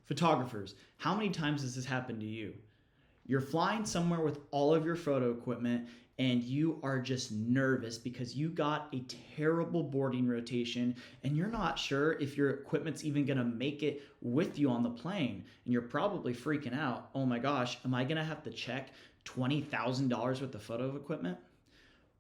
Photographers, how many times has this happened to you? You're flying somewhere with all of your photo equipment and you are just nervous because you got a terrible boarding rotation and you're not sure if your equipment's even going to make it with you on the plane. And you're probably freaking out. Oh my gosh, am I going to have to check $20,000 worth of photo equipment?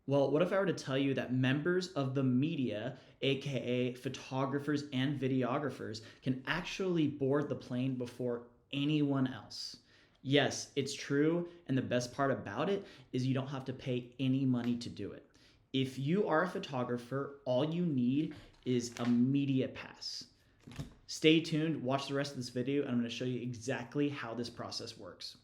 Well, what if I were to tell you that members of the media, aka photographers and videographers, can actually board the plane before anyone else? Yes, it's true, and the best part about it is you don't have to pay any money to do it. If you are a photographer, all you need is a media pass. Stay tuned, watch the rest of this video, and I'm going to show you exactly how this process works.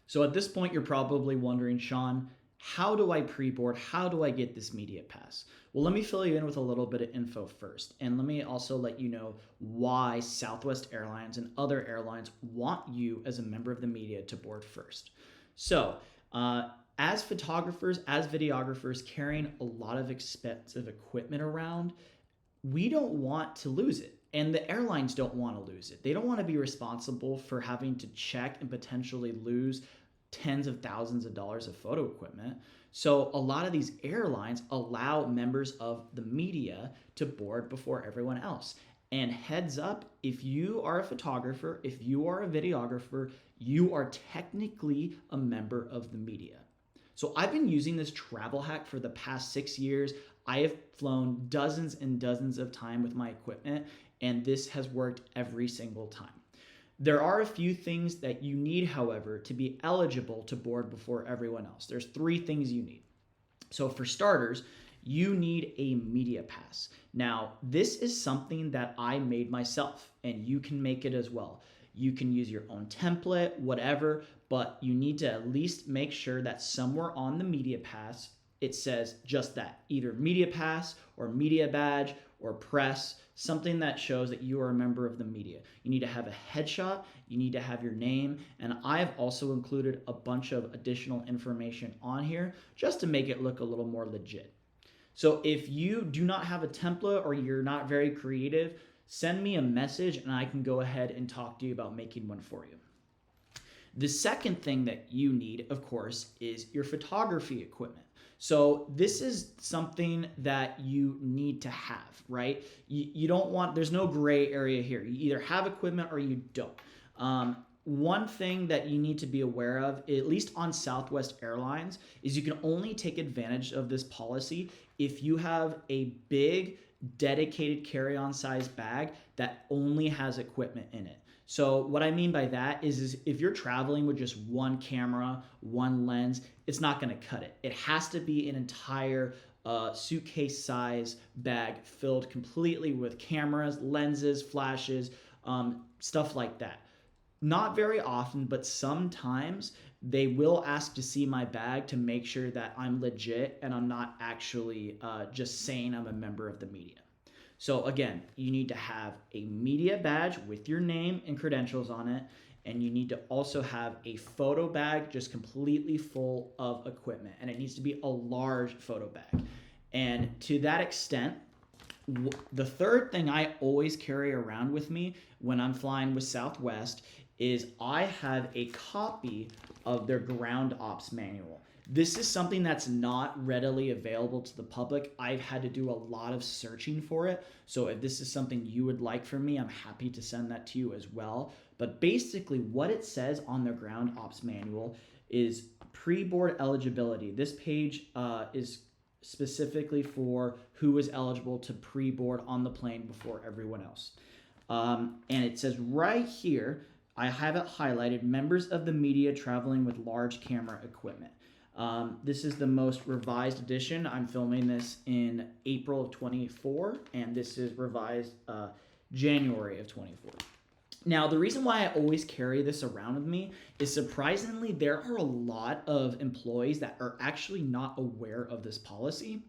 So at this point, you're probably wondering, Sean, how do I pre-board? How do I get this media pass? Well, let me fill you in with a little bit of info first. And let me also let you know why Southwest Airlines and other airlines want you as a member of the media to board first. So, as photographers, as videographers carrying a lot of expensive equipment around, we don't want to lose it. And the airlines don't want to lose it. They don't want to be responsible for having to check and potentially lose tens of thousands of dollars of photo equipment. So a lot of these airlines allow members of the media to board before everyone else. And heads up, if you are a photographer, if you are a videographer, you are technically a member of the media. So I've been using this travel hack for the past 6 years. I have flown dozens and dozens of times with my equipment, and this has worked every single time. There are a few things that you need, however, to be eligible to board before everyone else. There's 3 things you need. So for starters, you need a media pass. Now, this is something that I made myself, and you can make it as well. You can use your own template, whatever, but you need to at least make sure that somewhere on the media pass, it says just that, either media pass or media badge or press, something that shows that you are a member of the media. You need to have a headshot, you need to have your name, and I've also included a bunch of additional information on here just to make it look a little more legit. So if you do not have a template or you're not very creative, send me a message and I can go ahead and talk to you about making one for you. The second thing that you need, of course, is your photography equipment. So this is something that you need to have, right? You don't want, there's no gray area here. You either have equipment or you don't. One thing that you need to be aware of, at least on Southwest Airlines, is you can only take advantage of this policy if you have a big dedicated carry-on size bag that only has equipment in it. So what I mean by that is if you're traveling with just one camera, one lens, it's not going to cut it. It has to be an entire suitcase size bag filled completely with cameras, lenses, flashes, stuff like that. Not very often, but sometimes they will ask to see my bag to make sure that I'm legit and I'm not actually just saying I'm a member of the media. So again, you need to have a media badge with your name and credentials on it, and you need to also have a photo bag just completely full of equipment, and it needs to be a large photo bag. And to that extent, the third thing I always carry around with me when I'm flying with Southwest is I have a copy of their ground ops manual. This is something that's not readily available to the public. I've had to do a lot of searching for it. So if this is something you would like from me, I'm happy to send that to you as well. But basically what it says on their ground ops manual is pre-board eligibility. This page is specifically for who is eligible to pre-board on the plane before everyone else. And it says right here, I have it highlighted, members of the media traveling with large camera equipment. This is the most revised edition. I'm filming this in April of 24, and this is revised January of 24. Now, the reason why I always carry this around with me is surprisingly, there are a lot of employees that are actually not aware of this policy.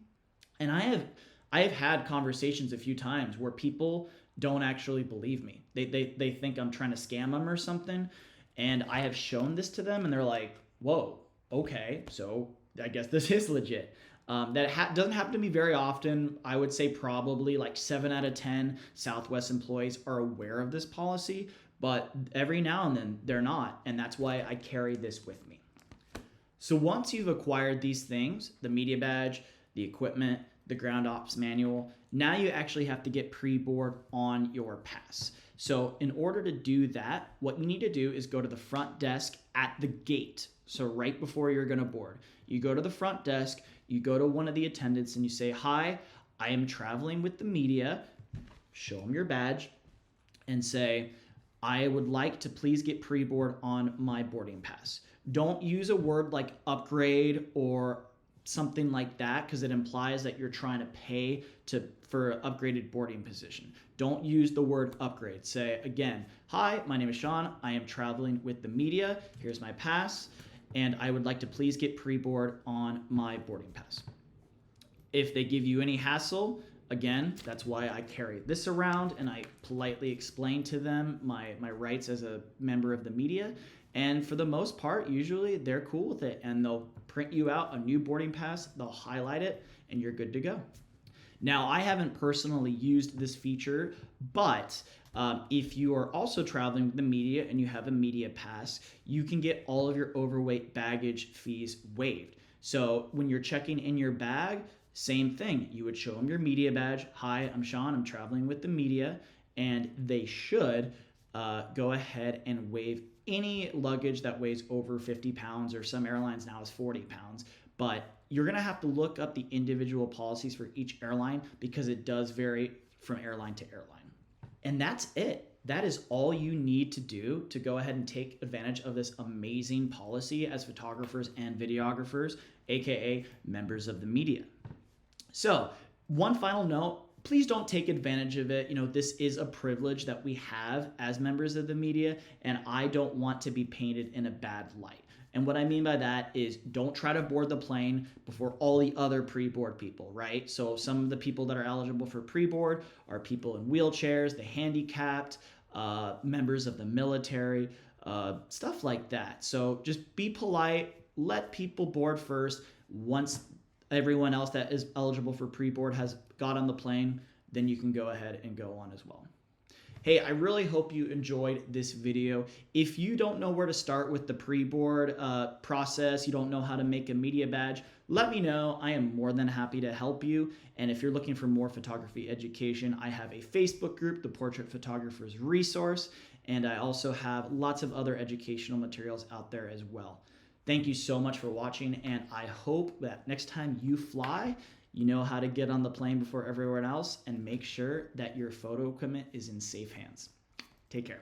And I have had conversations a few times where people don't actually believe me. They think I'm trying to scam them or something. And I have shown this to them and they're like, whoa, okay, so I guess this is legit. That doesn't happen to me very often. I would say probably like 7 out of 10 Southwest employees are aware of this policy, but every now and then they're not, and that's why I carry this with me. So once you've acquired these things, the media badge, the equipment, the ground ops manual, now you actually have to get pre-board on your pass. So in order to do that, what you need to do is go to the front desk at the gate. So right before you're going to board, you go to the front desk, you go to one of the attendants and you say, "Hi, I am traveling with the media." Show them your badge and say, "I would like to please get pre-board on my boarding pass." Don't use a word like upgrade or something like that, because it implies that you're trying to pay for an upgraded boarding position. Don't use the word upgrade. Say again, "Hi, my name is Sean. I am traveling with the media. Here's my pass, and I would like to please get pre-board on my boarding pass." If they give you any hassle, again, that's why I carry this around and I politely explain to them my rights as a member of the media. And for the most part, usually they're cool with it and they'll print you out a new boarding pass, they'll highlight it, and you're good to go. Now, I haven't personally used this feature, but if you are also traveling with the media and you have a media pass, you can get all of your overweight baggage fees waived. So when you're checking in your bag, same thing. You would show them your media badge. "Hi, I'm Sean. I'm traveling with the media," and they should go ahead and waive any luggage that weighs over 50 pounds, or some airlines now is 40 pounds. But you're going to have to look up the individual policies for each airline because it does vary from airline to airline. And that's it. That is all you need to do to go ahead and take advantage of this amazing policy as photographers and videographers, aka members of the media. So, one final note, please don't take advantage of it. This is a privilege that we have as members of the media, and I don't want to be painted in a bad light. And what I mean by that is don't try to board the plane before all the other pre-board people, right? So some of the people that are eligible for pre-board are people in wheelchairs, the handicapped, members of the military, stuff like that. So just be polite, let people board first. Once everyone else that is eligible for pre-board has got on the plane, then you can go ahead and go on as well. Hey, I really hope you enjoyed this video. If you don't know where to start with the pre-board process, you don't know how to make a media badge, let me know. I am more than happy to help you. And if you're looking for more photography education, I have a Facebook group, the Portrait Photographer's Resource, and I also have lots of other educational materials out there as well. Thank you so much for watching, and I hope that next time you fly, you know how to get on the plane before everyone else and make sure that your photo equipment is in safe hands. Take care.